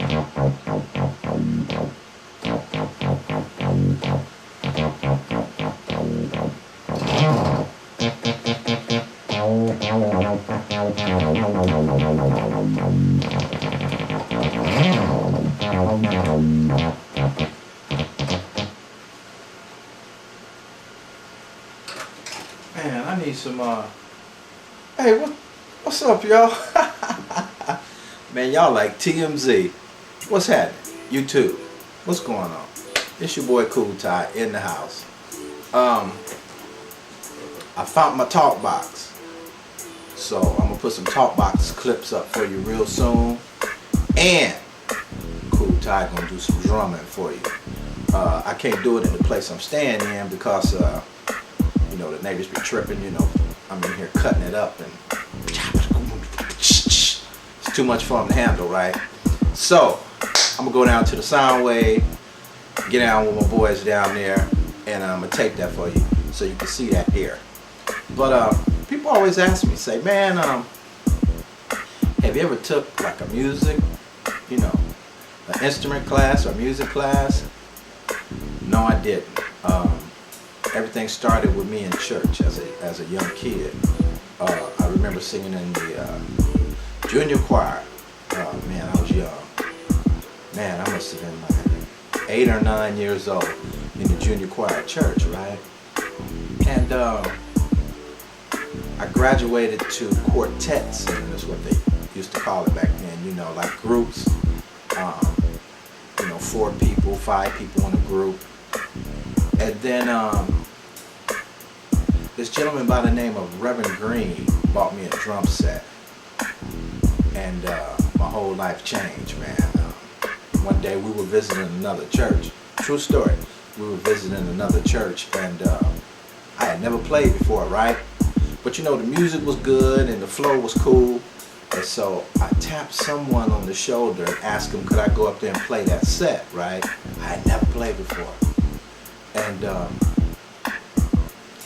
Man, I need some, hey, what's up, y'all? Man, y'all like TMZ. What's happening? YouTube. What's going on? It's your boy Cool Ty in the house. I found my talk box. So, I'm going to put some talk box clips up for you real soon. And Cool Ty going to do some drumming for you. I can't do it in the place I'm staying in because, you know, the neighbors be tripping, you know. I'm in here cutting it up and it's too much for them to handle, right? So, I'm going to go down to the sound wave, get down with my boys down there, and I'm going to tape that for you so you can see that here. But people always ask me, say, man, have you ever took like a music, you know, an instrument class or music class? No, I didn't. Everything started with me in church as a young kid. I remember singing in the junior choir. Man, I was young. Man, I must have been like 8 or 9 years old in the junior choir at church, right? And I graduated to quartet singing, is what they used to call it back then. You know, like groups. You know, 4 people, 5 people in a group. And then this gentleman by the name of Reverend Green bought me a drum set, and my whole life changed, man. One day we were visiting another church. True story. We were visiting another church, and I had never played before, right? But you know, the music was good and the flow was cool, and so I tapped someone on the shoulder and asked him, could I go up there and play that set, right? I had never played before. And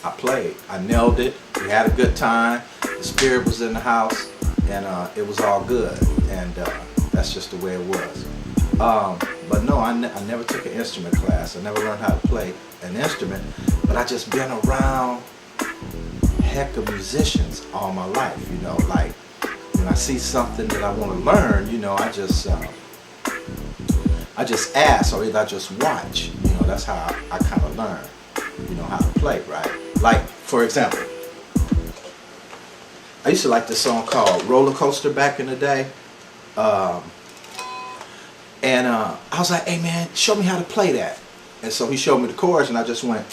I played. I nailed it. We had a good time. The spirit was in the house, and it was all good. And that's just the way it was. But no, I never took an instrument class. I never learned how to play an instrument. But I just been around heck of musicians all my life. You know, like when I see something that I want to learn, you know, I just ask, or either I just watch. You know, that's how I kind of learn, you know, how to play, right? Like, for example, I used to like this song called Roller Coaster back in the day. And I was like, hey man, show me how to play that. And so he showed me the chords, and I just went.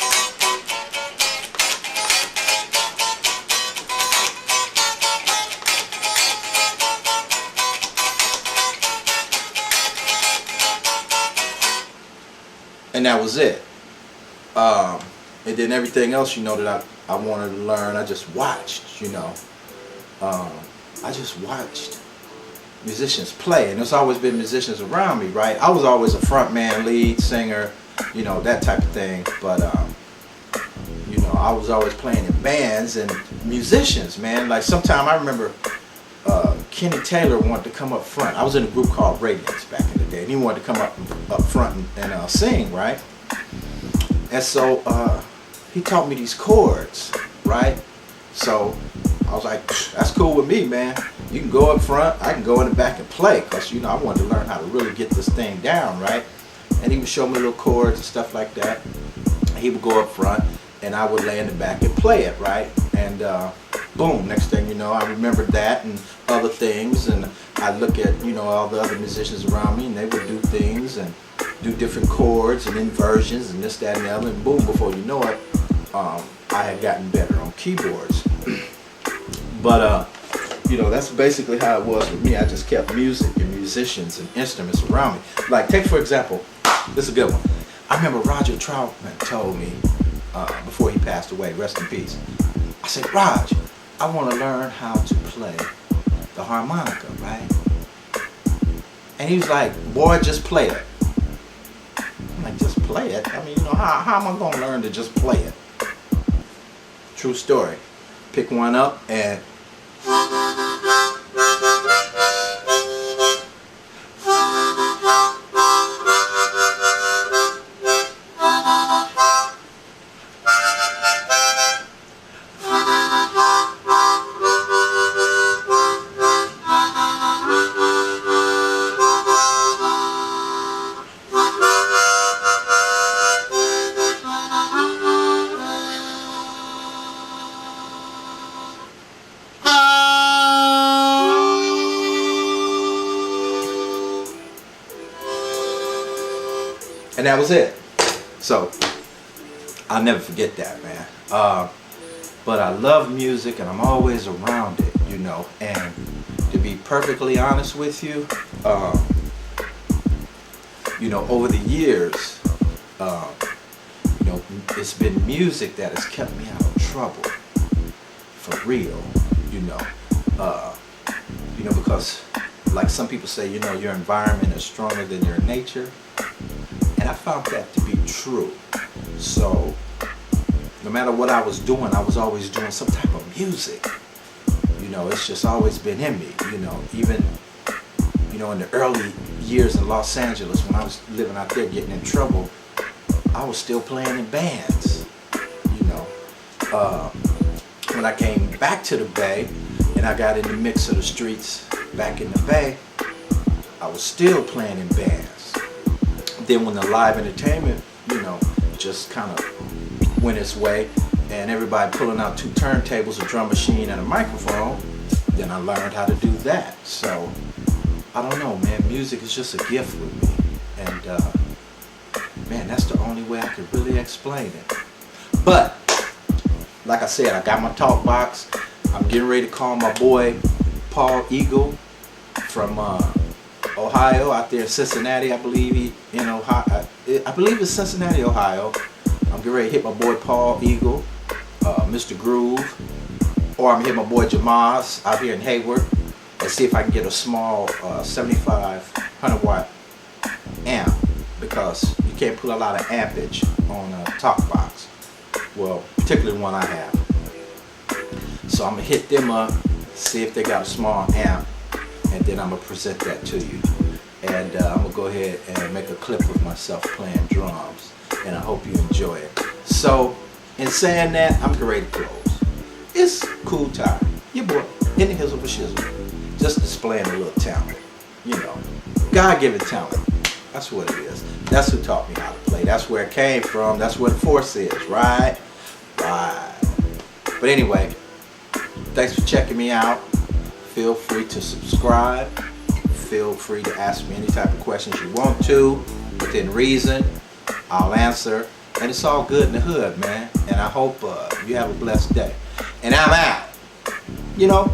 And that was it. And then everything else, you know, that I wanted to learn, I just watched, you know. I just watched musicians play, and there's always been musicians around me, right? I was always a front man, lead singer, you know, that type of thing. But, you know, I was always playing in bands and musicians, man. Like sometime I remember Kenny Taylor wanted to come up front. I was in a group called Radiance back in the day, and he wanted to come up front and sing, right? And so he taught me these chords, right? So I was like, that's cool with me, man. You can go up front, I can go in the back and play, because, you know, I wanted to learn how to really get this thing down, right? And he would show me little chords and stuff like that. He would go up front, and I would lay in the back and play it, right? And boom, next thing you know, I remembered that and other things, and I look at, you know, all the other musicians around me, and they would do things and do different chords and inversions and this, that, and the other, and boom, before you know it, I had gotten better on keyboards. But you know, that's basically how it was with me. I just kept music and musicians and instruments around me. Like, take for example, this is a good one. I remember Roger Troutman told me before he passed away, rest in peace. I said, Raj, I want to learn how to play the harmonica, right? And he was like, boy, just play it. I'm like, just play it? I mean, you know, how am I going to learn to just play it? True story. Pick one up and And that was it. So I'll never forget that, man. But I love music and I'm always around it, you know. And to be perfectly honest with you, you know, over the years, you know, it's been music that has kept me out of trouble, for real, you know. You know, because like some people say, you know, your environment is stronger than your nature. And I found that to be true. So no matter what I was doing, I was always doing some type of music. You know, it's just always been in me, you know. Even, you know, in the early years in Los Angeles, when I was living out there getting in trouble, I was still playing in bands, you know. When I came back to the Bay and I got in the mix of the streets back in the Bay, I was still playing in bands. Then when the live entertainment, you know, just kind of went its way and everybody pulling out 2 turntables, a drum machine and a microphone, then I learned how to do that. So I don't know, man, music is just a gift with me. And man, that's the only way I could really explain it. But like I said, I got my talk box. I'm getting ready to call my boy Paul Eagle from Ohio, out there in Cincinnati, I believe he in Ohio. I believe it's Cincinnati, Ohio. I'm getting ready to hit my boy Paul Eagle, Mr. Groove, or I'm gonna hit my boy Jamaz out here in Hayward and see if I can get a small 7500 watt amp, because you can't put a lot of ampage on a talk box. Well, particularly one I have. So I'm gonna hit them up, see if they got a small amp, and then I'm gonna present that to you. And I'm gonna go ahead and make a clip of myself playing drums, and I hope you enjoy it. So, in saying that, I'm getting ready to close. It's cool time. Your boy, in the hills of a shizzle, just displaying a little talent. You know, God-given talent. That's what it is. That's who taught me how to play. That's where it came from. That's where the force is, right? Right. But anyway, thanks for checking me out. Feel free to subscribe. Feel free to ask me any type of questions you want to, within reason. I'll answer. And it's all good in the hood, man. And I hope you have a blessed day. And I'm out. You know?